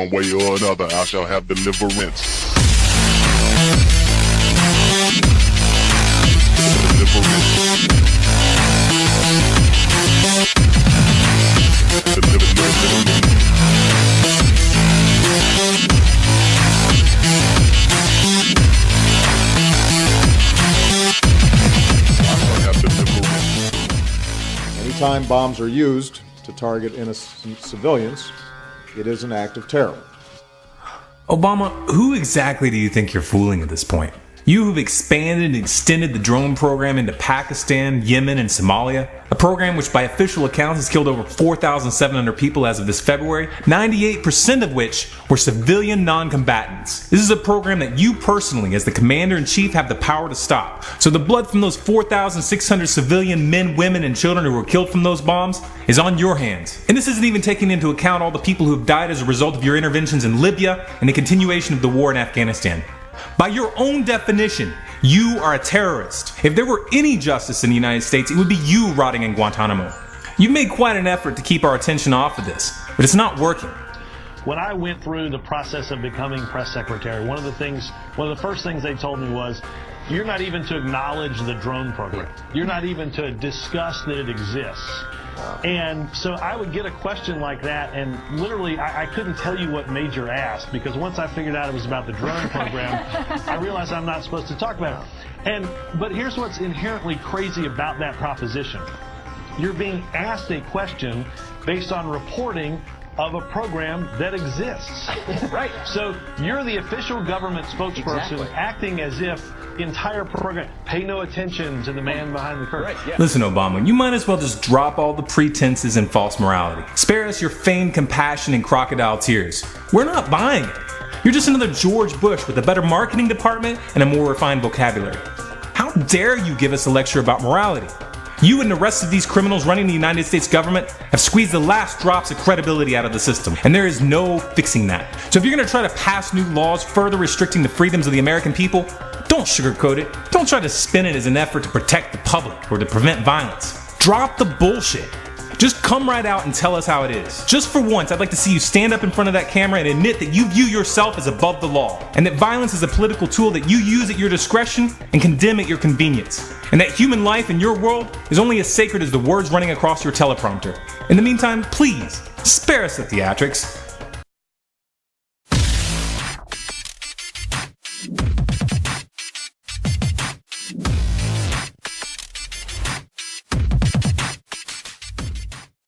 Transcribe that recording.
one way or another, I shall have deliverance. Anytime bombs are used to target innocent civilians, it is an act of terror. Obama, who exactly do you think you're fooling at this point? You who've expanded and extended the drone program into Pakistan, Yemen, and Somalia, a program which by official accounts has killed over 4,700 people as of this February, 98% of which were civilian non-combatants. This is a program that you personally, as the commander-in-chief, have the power to stop. So the blood from those 4,600 civilian men, women, and children who were killed from those bombs is on your hands. And this isn't even taking into account all the people who have died as a result of your interventions in Libya and the continuation of the war in Afghanistan. By your own definition, you are a terrorist. If there were any justice in the United States, it would be you rotting in Guantanamo. You've made quite an effort to keep our attention off of this, but it's not working. When I went through the process of becoming press secretary, one of the first things they told me was, you're not even to acknowledge the drone program. You're not even to discuss that it exists. And so I would get a question like that, and literally I couldn't tell you what Major asked, because once I figured out it was about the drone program, I realized I'm not supposed to talk about it. But here's what's inherently crazy about that proposition. You're being asked a question based on reporting of a program that exists. Right. So you're the official government spokesperson acting as if the entire program, pay no attention to the man behind the curtain. Right, yeah. Listen, Obama, you might as well just drop all the pretenses and false morality. Spare us your feigned compassion and crocodile tears. We're not buying it. You're just another George Bush with a better marketing department and a more refined vocabulary. How dare you give us a lecture about morality? You and the rest of these criminals running the United States government have squeezed the last drops of credibility out of the system, and there is no fixing that. So if you're going to try to pass new laws further restricting the freedoms of the American people, don't sugarcoat it. Don't try to spin it as an effort to protect the public or to prevent violence. Drop the bullshit. Just come right out and tell us how it is. Just for once, I'd like to see you stand up in front of that camera and admit that you view yourself as above the law, and that violence is a political tool that you use at your discretion and condemn at your convenience, and that human life in your world is only as sacred as the words running across your teleprompter. In the meantime, please, spare us the theatrics.